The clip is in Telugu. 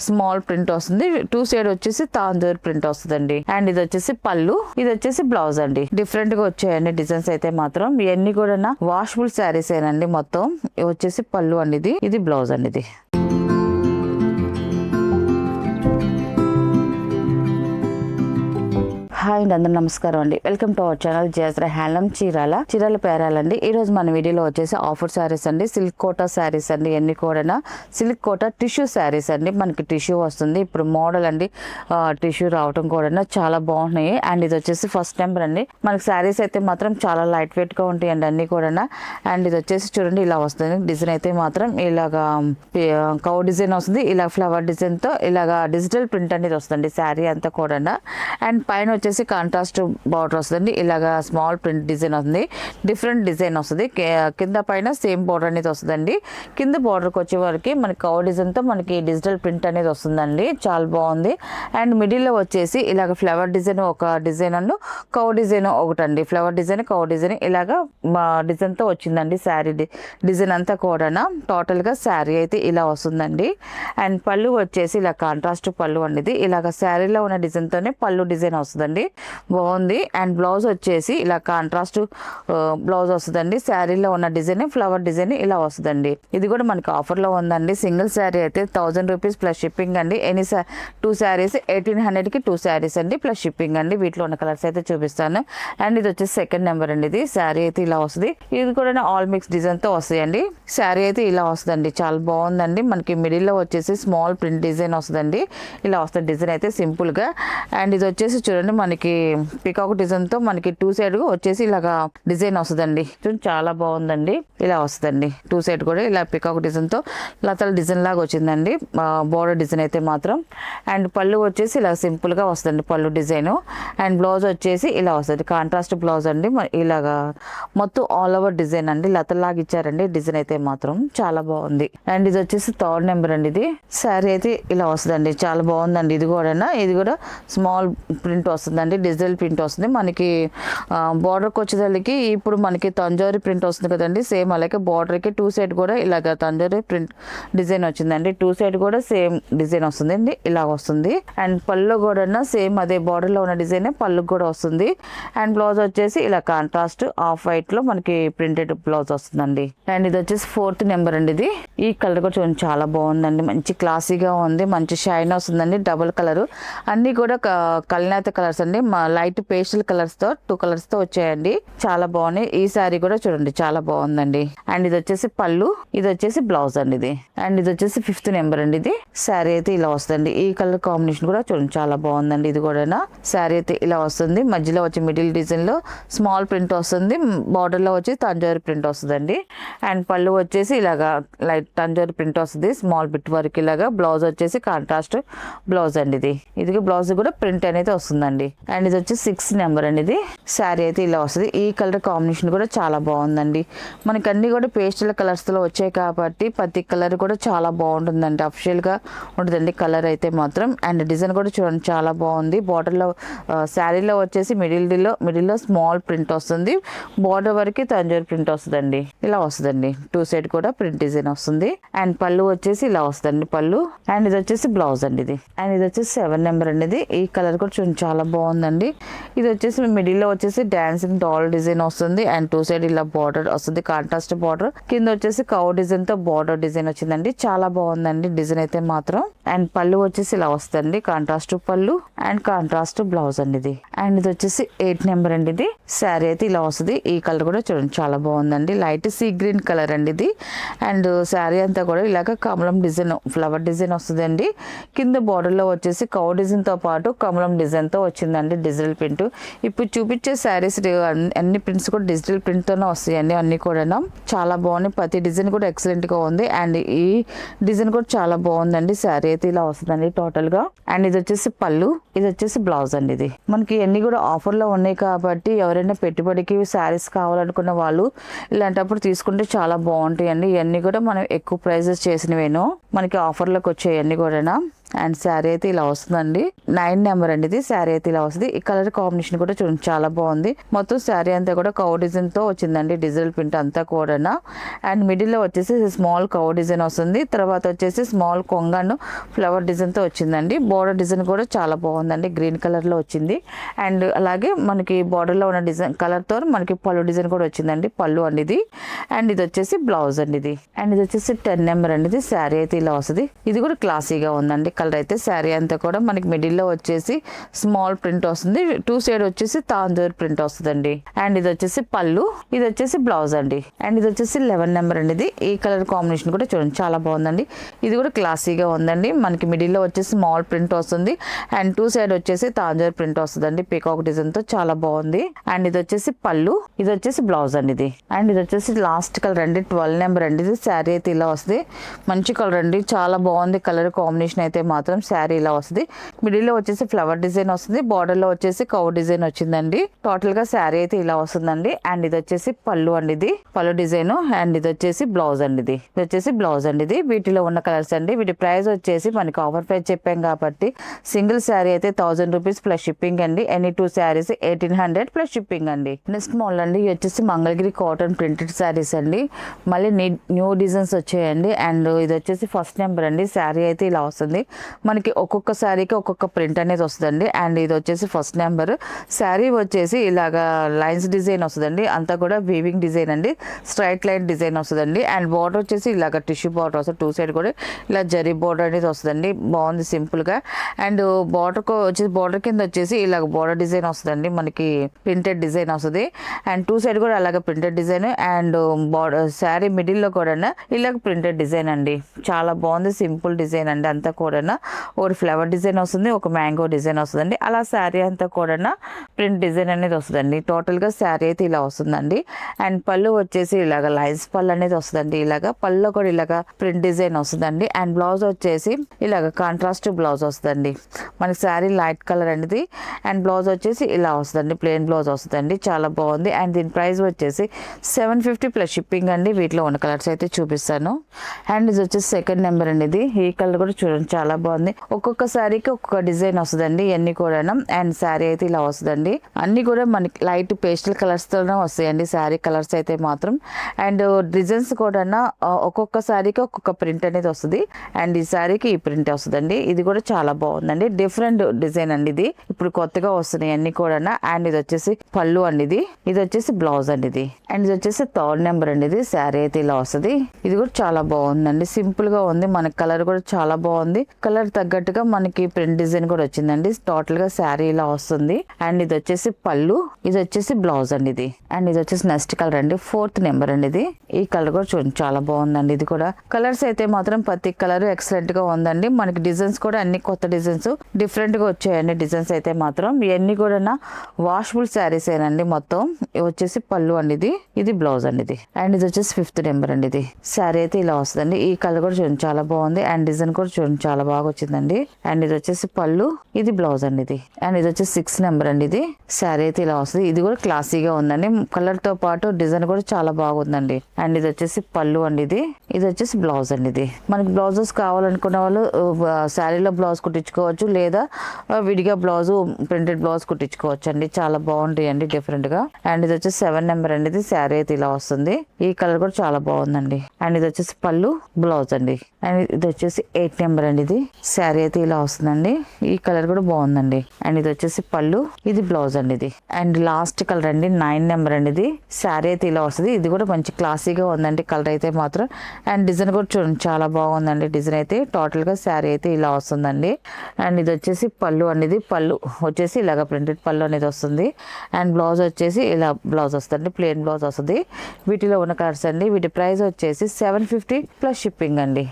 స్మాల్ ప్రింట్ వస్తుంది. 2 సైడ్ వచ్చేసి తాందూర్ ప్రింట్ వస్తుందండి. అండ్ ఇది వచ్చేసి పళ్ళు, ఇది వచ్చేసి బ్లౌజ్ అండి. డిఫరెంట్ గా వచ్చాయండి డిజైన్స్ అయితే మాత్రం. ఇవన్నీ కూడా వాషబుల్ శారీస్ ఏనండి మొత్తం. వచ్చేసి పళ్ళు అండి, ఇది బ్లౌజ్ అండి. ఇది హాయ్ అండి, అందరూ నమస్కారం అండి. Welcome to our channel Jayashree handloom Chirala పేరాలండి. ఈ రోజు మన వీడియోలో వచ్చేసి ఆఫర్ శారీస్ అండి, సిల్క్ కోటా శారీస్ అండి. ఎన్ని కూడా సిల్క్ కోటా టిష్యూ శారీస్ అండి. మనకి టిష్యూ వస్తుంది ఇప్పుడు మోడల్ అండి. టిష్యూ రావటం కూడా చాలా బాగున్నాయి. అండ్ ఇది వచ్చేసి ఫస్ట్ నెంబర్ అండి. మనకి శారీస్ అయితే మాత్రం చాలా లైట్ వెయిట్ గా ఉంటాయండి అన్ని కూడా. అండ్ ఇది వచ్చేసి చూడండి ఇలా వస్తుంది. డిజైన్ అయితే మాత్రం ఇలాగా కౌ డిజైన్ వస్తుంది, ఇలా ఫ్లవర్ డిజైన్ తో ఇలాగా డిజిటల్ ప్రింట్ అనేది వస్తుంది శారీ అంతా కూడా. అండ్ పైన వచ్చేసి కాంట్రాస్ట్ బార్డర్ వస్తుంది, ఇలాగా స్మాల్ ప్రింట్ డిజైన్ వస్తుంది, డిఫరెంట్ డిజైన్ వస్తుంది. కింద పైన సేమ్ బార్డర్ అనేది వస్తుందండి. కింద బార్డర్కి వచ్చే వరకు మనకి కౌ డిజైన్ తో మనకి డిజిటల్ ప్రింట్ అనేది వస్తుందండి. చాలా బాగుంది. అండ్ మిడిల్ లో వచ్చేసి ఇలాగ ఫ్లవర్ డిజైన్ ఒక డిజైన్ అండ్ కౌ డిజైన్ ఒకటండి. ఫ్లవర్ డిజైన్ కౌ డిజైన్ ఇలాగా డిజైన్ తో వచ్చిందండి శారీ డిజైన్ అంతా కూడా. టోటల్ గా శారీ అయితే ఇలా వస్తుందండి. అండ్ పళ్ళు వచ్చేసి ఇలా కాంట్రాస్ట్ పళ్ళు అనేది ఇలాగ శారీలో ఉన్న డిజైన్ తోనే పళ్ళు డిజైన్ వస్తుందండి. బాగుంది. అండ్ బ్లౌజ్ వచ్చేసి ఇలా కాంట్రాస్ట్ బ్లౌజ్ వస్తుందండి. శారీలో ఉన్న డిజైన్ ఫ్లవర్ డిజైన్ ఇలా వస్తుందండి. ఇది కూడా మనకి ఆఫర్ లో ఉందండి. సింగిల్ శారీ అయితే 1000 రూపీస్ ప్లస్ షిప్పింగ్ అండి. ఎనీ 2 శారీస్ 1800 కి 2 శారీస్ అండి ప్లస్ షిప్పింగ్ అండి. వీటిలో ఉన్న కలర్స్ అయితే చూపిస్తాను. అండ్ ఇది వచ్చేసి సెకండ్ నెంబర్ అండి. ఇది శారీ అయితే ఇలా వస్తుంది. ఇది కూడా ఆల్ మిక్స్ డిజైన్ తో వస్తాయండి. శారీ అయితే ఇలా వస్తుందండి. చాలా బాగుందండి. మనకి మిడిల్ లో వచ్చేసి స్మాల్ ప్రింట్ డిజైన్ వస్తుందండి. ఇలా వస్తుంది డిజైన్ అయితే సింపుల్ గా. అండ్ ఇది వచ్చేసి చూడండి మనకి పికాక్ డిజైన్ తో మనకి 2 సైడ్ వచ్చేసి ఇలాగా డిజైన్ వస్తుందండి. చాలా బాగుందండి. ఇలా వస్తుందండి 2 సైడ్ కూడా ఇలా పికాక్ డిజైన్ తో లతల డిజైన్ లాగా వచ్చిందండి బోర్డర్ డిజైన్ అయితే మాత్రం. అండ్ పళ్ళు వచ్చేసి ఇలా సింపుల్ గా వస్తుంది పళ్ళు డిజైన్. అండ్ బ్లౌజ్ వచ్చేసి ఇలా వస్తుంది కాంట్రాస్ట్ బ్లౌజ్ అండి. ఇలాగా మొత్తం ఆల్ ఓవర్ డిజైన్ అండి, లతలాగా ఇచ్చారండి డిజైన్ అయితే మాత్రం. చాలా బాగుంది. అండ్ ఇది వచ్చేసి థర్డ్ నెంబర్ అండి. ఇది శారీ అయితే ఇలా వస్తుందండి. చాలా బాగుందండి. ఇది కూడా స్మాల్ ప్రింట్ వస్తుందండి, డిజిటల్ ప్రింట్ వస్తుంది. మనకి బార్డర్కి వచ్చేదానికి ఇప్పుడు మనకి తంజావూరి ప్రింట్ వస్తుంది కదండి. సేమ్ అలాగే బార్డర్కి 2 సైడ్ కూడా ఇలాగ తంజావూరి ప్రింట్ డిజైన్ వచ్చిందండి. 2 సైడ్ కూడా సేమ్ డిజైన్ వస్తుందండి. ఇలా వస్తుంది. అండ్ పళ్ళు కూడా సేమ్ అదే బార్డర్ లో ఉన్న డిజైన్ పళ్ళుకి కూడా వస్తుంది. అండ్ బ్లౌజ్ వచ్చేసి ఇలా కాంట్రాస్ట్ ఆఫ్ వైట్ లో మనకి ప్రింటెడ్ బ్లౌజ్ వస్తుందండి. అండ్ ఇది వచ్చేసి 4th నెంబర్ అండి. ఇది ఈ కలర్ కూడా చూడండి చాలా బాగుందండి. మంచి క్లాసీగా ఉంది, మంచి షైన్ వస్తుందండి. డబుల్ కలర్ అన్ని కూడా కల్నేత కలర్స్ అండి. లైట్ పేస్టల్ కలర్స్ తో 2 కలర్స్ తో వచ్చాయండి. చాలా బాగున్నాయి. ఈ శారీ కూడా చూడండి చాలా బాగుందండి. అండ్ ఇది వచ్చేసి పళ్ళు, ఇది వచ్చేసి బ్లౌజ్ అండి. ఇది అండ్ ఇది వచ్చేసి 5th నెంబర్ అండి. ఇది శారీ అయితే ఇలా వస్తుంది. ఈ కలర్ కాంబినేషన్ కూడా చూడండి చాలా బాగుందండి. ఇది కూడా శారీ అయితే ఇలా వస్తుంది. మధ్యలో వచ్చి మిడిల్ డిజైన్ లో స్మాల్ ప్రింట్ వస్తుంది, బార్డర్ లో వచ్చి తంజావూరి ప్రింట్ వస్తుందండి. అండ్ పళ్ళు వచ్చేసి ఇలాగా లైట్ తంజావూరి ప్రింట్ వస్తుంది స్మాల్ బిట్ వరకు ఇలాగా. బ్లౌజ్ వచ్చేసి కాంట్రాస్ట్ బ్లౌజ్ అండి. ఇది బ్లౌజ్ కూడా ప్రింట్ అనేది వస్తుందండి. అండ్ ఇది వచ్చి 6th నెంబర్ అండి. ఇది శారీ అయితే ఇలా వస్తుంది. ఈ కలర్ కాంబినేషన్ కూడా చాలా బాగుందండి. మనకి అన్ని కూడా పేస్టల్ కలర్స్ లో వచ్చాయి కాబట్టి ప్రతి కలర్ కూడా చాలా బాగుంటుందండి. అఫిషియల్ గా ఉంటుందండి కలర్ అయితే మాత్రం. అండ్ డిజైన్ కూడా చూడండి చాలా బాగుంది. బార్డర్ లో శారీలో వచ్చేసి మిడిల్ లో స్మాల్ ప్రింట్ వస్తుంది, బార్డర్ వరకు తంజావూరి ప్రింట్ వస్తుందండి. ఇలా వస్తుందండి. 2 సైడ్ కూడా ప్రింట్ డిజైన్ వస్తుంది. అండ్ పళ్ళు వచ్చేసి ఇలా వస్తుందండి పళ్ళు. అండ్ ఇది వచ్చేసి బ్లౌజ్ అండి. ఇది అండ్ ఇది వచ్చేసి 7 నెంబర్ అండి. ఈ కలర్ కూడా చూడండి చాలా బాగుందండి. ఇది వచ్చేసి మిడిల్ లో వచ్చేసి డాన్సింగ్ డాల్ డిజైన్ వస్తుంది. అండ్ 2 సైడ్ ఇలా బార్డర్ వస్తుంది, కాంట్రాస్ట్ బార్డర్. కింద వచ్చేసి కౌ డిజైన్ తో బార్డర్ డిజైన్ వచ్చిందండి. చాలా బాగుందండి డిజైన్ అయితే మాత్రం. అండ్ పళ్ళు వచ్చేసి ఇలా వస్తుంది కాంట్రాస్ట్ పళ్ళు అండ్ కాంట్రాస్ట్ బ్లౌజ్ అండి. ఇది అండ్ ఇది వచ్చేసి 8 నెంబర్ అండి. ఇది శారీ అయితే ఇలా వస్తుంది. ఈ కలర్ కూడా చూడండి చాలా బాగుందండి. లైట్ సీ గ్రీన్ కలర్ అండి. ఇది అండ్ శారీ అంతా కూడా ఇలాగ కమలం డిజైన్ ఫ్లవర్ డిజైన్ వస్తుందండి. కింద బార్డర్ లో వచ్చేసి కౌ డిజైన్ తో పాటు కమలం డిజైన్ తో వచ్చిందండి డిజిటల్ ప్రింట్. ఇప్పుడు చూపించే శారీస్ అన్ని ప్రింట్స్ కూడా డిజిటల్ ప్రింట్ తోనే వస్తాయండి అన్ని కూడా. చాలా బాగున్నాయి. ప్రతి డిజైన్ కూడా ఎక్సలెంట్ గా ఉంది. అండ్ ఈ డిజైన్ కూడా చాలా బాగుందండి. శారీ అయితే ఇలా వస్తుందండి టోటల్ గా. అండ్ ఇది వచ్చేసి పళ్ళు, ఇది వచ్చేసి బ్లౌజ్ అండి. ఇది మనకి అన్ని కూడా ఆఫర్ లో ఉన్నాయి కాబట్టి ఎవరైనా పెట్టుబడికి శారీస్ కావాలనుకున్న వాళ్ళు ఇలాంటప్పుడు తీసుకుంటే చాలా బాగుంటాయండి. ఇవన్నీ కూడా మనం ఎక్కువ ప్రైజెస్ చేసినవేను మనకి ఆఫర్లకు వచ్చాయి అన్ని కూడా. అండ్ శారీ అయితే ఇలా వస్తుందండి. 9 నెంబర్ అండి ఇది. శారీ అయితే ఇలా వస్తుంది. ఈ కలర్ కాంబినేషన్ కూడా చూడండి చాలా బాగుంది. మొత్తం శారీ అంతా కూడా కౌ డిజైన్ తో వచ్చిందండి. డిజిటల్ ప్రింట్ అంతా కూడా. అండ్ మిడిల్ లో వచ్చేసి స్మాల్ కౌ డిజైన్ వస్తుంది. తర్వాత వచ్చేసి స్మాల్ కొంగను ఫ్లవర్ డిజైన్ తో వచ్చిందండి. బోర్డర్ డిజైన్ కూడా చాలా బాగుందండి. గ్రీన్ కలర్ లో వచ్చింది. అండ్ అలాగే మనకి బోర్డర్ లో ఉన్న డిజైన్ కలర్ తో మనకి పళ్ళు డిజైన్ కూడా వచ్చిందండి. పళ్ళు అండి ఇది. అండ్ ఇది వచ్చేసి బ్లౌజ్ అండి ఇది. అండ్ ఇది వచ్చేసి 10 నెంబర్ అండి ఇది. శారీ అయితే ఇలా వస్తుంది. ఇది కూడా క్లాసీగా ఉందండి. కలర్ అయితే శారీ అంతా కూడా మనకి మిడిల్ లో వచ్చేసి స్మాల్ ప్రింట్ వస్తుంది. 2 సైడ్ వచ్చేసి తాందూర్ ప్రింట్ వస్తుందండి. అండ్ ఇది వచ్చేసి పళ్ళు, ఇది వచ్చేసి బ్లౌజ్ అండి. అండ్ ఇది వచ్చేసి 11 నెంబర్ అండి ఇది. ఈ కలర్ కాంబినేషన్ కూడా చూడండి చాలా బాగుందండి. ఇది కూడా క్లాసీగా ఉందండి. మనకి మిడిల్ లో వచ్చేసి స్మాల్ ప్రింట్ వస్తుంది. అండ్ 2 సైడ్ వచ్చేసి తాంజూర్ ప్రింట్ వస్తుందండి. పీకాక్ డిజైన్ తో చాలా బాగుంది. అండ్ ఇది వచ్చేసి పళ్ళు, ఇది వచ్చేసి బ్లౌజ్ అండి ఇది. అండ్ ఇది వచ్చేసి లాస్ట్ కలర్ అండి. 12 నెంబర్ అండి ఇది. శారీ అయితే ఇలా వస్తుంది. మంచి కలర్ అండి. చాలా బాగుంది కలర్ కాంబినేషన్ అయితే మాత్రం. శారీ ఇలా వస్తుంది. మిడిల్ లో వచ్చేసి ఫ్లవర్ డిజైన్ వస్తుంది. బార్డర్ లో వచ్చేసి కౌ డిజైన్ వచ్చిందండి. టోటల్ గా శారీ అయితే ఇలా వస్తుందండి. అండ్ ఇది వచ్చేసి పళ్ళు అండి ఇది. పళ్ళు డిజైన్. అండ్ ఇది వచ్చేసి బ్లౌజ్ అండి ఇది. ఇది వచ్చేసి బ్లౌజ్ అండి ఇది. వీటిలో ఉన్న కలర్స్ అండి. వీటి ప్రైస్ వచ్చేసి మనకి ఆఫర్ ప్రైస్ చెప్పాం కాబట్టి సింగిల్ శారీ అయితే 1000 రూపీస్ ప్లస్ షిప్పింగ్ అండి. ఎనీ 2 శారీస్ 1800 ప్లస్ షిప్పింగ్ అండి. నెక్స్ట్ మోడల్ అండి. ఇది వచ్చేసి మంగళగిరి కాటన్ ప్రింటెడ్ శారీస్ అండి. మళ్ళీ న్యూ డిజైన్స్ వచ్చాయండి. అండ్ ఇది వచ్చేసి ఫస్ట్ నెంబర్ అండి. శారీ అయితే ఇలా వస్తుంది. మనకి ఒక్కొక్క శారీకి ఒక్కొక్క ప్రింట్ అనేది వస్తుందండి. అండ్ ఇది వచ్చేసి ఫస్ట్ నెంబర్. శారీ వచ్చేసి ఇలాగా లైన్స్ డిజైన్ వస్తుందండి. అంతా కూడా వీవింగ్ డిజైన్ అండి. స్ట్రైట్ లైన్ డిజైన్ వస్తుందండి. అండ్ బార్డర్ వచ్చేసి ఇలాగ టిష్యూ బార్డర్ వస్తుంది. 2 సైడ్ కూడా ఇలా జరీ బార్డర్ అనేది వస్తుందండి. బాగుంది సింపుల్ గా. అండ్ బార్డర్ వచ్చేసి బార్డర్ కింద వచ్చేసి ఇలాగ బార్డర్ డిజైన్ వస్తుందండి. మనకి ప్రింటెడ్ డిజైన్ వస్తుంది. అండ్ 2 సైడ్ కూడా అలాగ printed design. And border sari middle లో కూడా ఇలాగ ప్రింటెడ్ డిజైన్ అండి. చాలా బాగుంది సింపుల్ డిజైన్ అండి. అంతా కూడా ఒక ఫ్లవర్ డిజైన్ వస్తుంది, ఒక మ్యాంగో డిజైన్ వస్తుందండి. అలా శారీ అంతా కూడా ప్రింట్ డిజైన్ అనేది వస్తుందండి. టోటల్ గా శారీ అయితే ఇలా వస్తుందండి. అండ్ పళ్ళు వచ్చేసి ఇలాగ లైన్స్ పళ్ళు అనేది వస్తుందండి. ఇలాగ పళ్ళు కూడా ఇలాగ ప్రింట్ డిజైన్ వస్తుందండి. అండ్ బ్లౌజ్ వచ్చేసి ఇలాగ కాంట్రాస్ట్ బ్లౌజ్ వస్తుందండి. మనకి శారీ లైట్ కలర్ అనేది. అండ్ బ్లౌజ్ వచ్చేసి ఇలా వస్తుందండి. ప్లెయిన్ బ్లౌజ్ వస్తుందండి. చాలా బాగుంది. అండ్ దీని ప్రైస్ వచ్చేసి 750 ప్లస్ షిప్పింగ్ అండి. వీటిలో ఉన్న కలర్స్ అయితే చూపిస్తాను. అండ్ ఇది వచ్చేసి సెకండ్ నెంబర్ అండి ఇది. ఈ కలర్ కూడా చూడండి చాలా బాగుంది. ఒక్కొక్క శారీకి ఒక్కొక్క డిజైన్ వస్తుందండి. ఇవన్నీ కూడా. అండ్ శారీ అయితే ఇలా వస్తుందండి. అన్ని కూడా మనకి లైట్ పేస్టల్ కలర్స్ తోనే వస్తాయండి శారీ కలర్స్ అయితే మాత్రం. అండ్ డిజైన్స్ కూడా ఒక్కొక్క శారీకి ఒక్కొక్క ప్రింట్ అనేది వస్తుంది. అండ్ ఈ శారీకి ఈ ప్రింట్ వస్తుందండి. ఇది కూడా చాలా బాగుందండి. డిఫరెంట్ డిజైన్ అండి ఇది. ఇప్పుడు కొత్తగా వస్తున్నాయి అన్ని కూడా. అండ్ ఇది వచ్చేసి పళ్ళు అండి ఇది. ఇది వచ్చేసి బ్లౌజ్ అండి ఇది. అండ్ ఇది వచ్చేసి థర్డ్ నెంబర్ అండి ఇది. శారీ అయితే ఇలా వస్తుంది. ఇది కూడా చాలా బాగుందండి. సింపుల్ గా ఉంది. మనకి కలర్ కూడా చాలా బాగుంది. కలర్ తగ్గట్టుగా మనకి ప్రింట్ డిజైన్ కూడా వచ్చిందండి. టోటల్ గా శారీ ఇలా వస్తుంది. అండ్ ఇది వచ్చేసి పళ్ళు, ఇది వచ్చేసి బ్లౌజ్ అండి ఇది. అండ్ ఇది వచ్చేసి నెక్స్ట్ కలర్ అండి. 4th నెంబర్ అండి ఇది. ఈ కలర్ కూడా చూడండి చాలా బాగుందండి. ఇది కూడా కలర్స్ అయితే మాత్రం ప్రతి కలర్ ఎక్సలెంట్ గా ఉందండి. మనకి డిజైన్స్ కూడా అన్ని కొత్త డిజైన్స్ డిఫరెంట్ గా వచ్చాయండి. డిజైన్స్ అయితే మాత్రం ఇవన్నీ కూడా వాషబుల్ శారీస్ ఏనండి మొత్తం. ఇవి వచ్చేసి పళ్ళు అండి ఇది. ఇది బ్లౌజ్ అండి ఇది. అండ్ ఇది వచ్చేసి 5th నెంబర్ అండి ఇది. శారీ అయితే ఇలా వస్తుందండి. ఈ కలర్ కూడా చూడండి చాలా బాగుంది. అండ్ డిజైన్ కూడా చూడండి చాలా బాగా వచ్చిందండి. అండ్ ఇది వచ్చేసి పళ్ళు, ఇది బ్లౌజ్ అండి ఇది. అండ్ ఇది వచ్చేసి 6th నెంబర్ అండి ఇది. శారీ అయితే ఇలా వస్తుంది. ఇది కూడా క్లాసీగా ఉందండి. కలర్ తో పాటు డిజైన్ కూడా చాలా బాగుందండి. అండ్ ఇది వచ్చేసి పళ్ళు అండి ఇది. ఇది వచ్చేసి బ్లౌజ్ అండి ఇది. మనకి బ్లౌజెస్ కావాలనుకున్న వాళ్ళు శారీలో బ్లౌజ్ కుట్టించుకోవచ్చు, లేదా విడిగా బ్లౌజ్ ప్రింటెడ్ బ్లౌజ్ కుట్టించుకోవచ్చు అండి. చాలా బాగుంటాయి అండి డిఫరెంట్ గా. అండ్ ఇది వచ్చేసి 7 నెంబర్ అండి ఇది. శారీ అయితే ఇలా వస్తుంది. ఈ కలర్ కూడా చాలా బాగుందండి. అండ్ ఇది వచ్చేసి పళ్ళు, బ్లౌజ్ అండి. అండ్ ఇది వచ్చేసి 8 నెంబర్ అండి ఇది. శారీ అయితే ఇలా వస్తుందండి. ఈ కలర్ కూడా బాగుందండి. అండ్ ఇది వచ్చేసి పళ్ళు, ఇది బ్లౌజ్ అండి ఇది. అండ్ లాస్ట్ కలర్ అండి 9 నెంబర్ అండి ఇది. శారీ అయితే ఇలా వస్తుంది. ఇది కూడా మంచి క్లాసీగా ఉందండి కలర్ అయితే మాత్రం. అండ్ డిజైన్ కూడా చూడండి చాలా బాగుందండి. డిజైన్ అయితే టోటల్ గా శారీ అయితే ఇలా వస్తుందండి. అండ్ ఇది వచ్చేసి పళ్ళు అనేది. పళ్ళు వచ్చేసి ఇలాగ ప్రింటెడ్ పళ్ళు అనేది వస్తుంది. అండ్ బ్లౌజ్ వచ్చేసి ఇలా బ్లౌజ్ వస్తుంది. ప్లెయిన్ బ్లౌజ్ వస్తుంది. వీటిలో ఉన్న కలర్స్ అండి. వీటి ప్రైస్ వచ్చేసి 750 ప్లస్ షిప్పింగ్ అండి.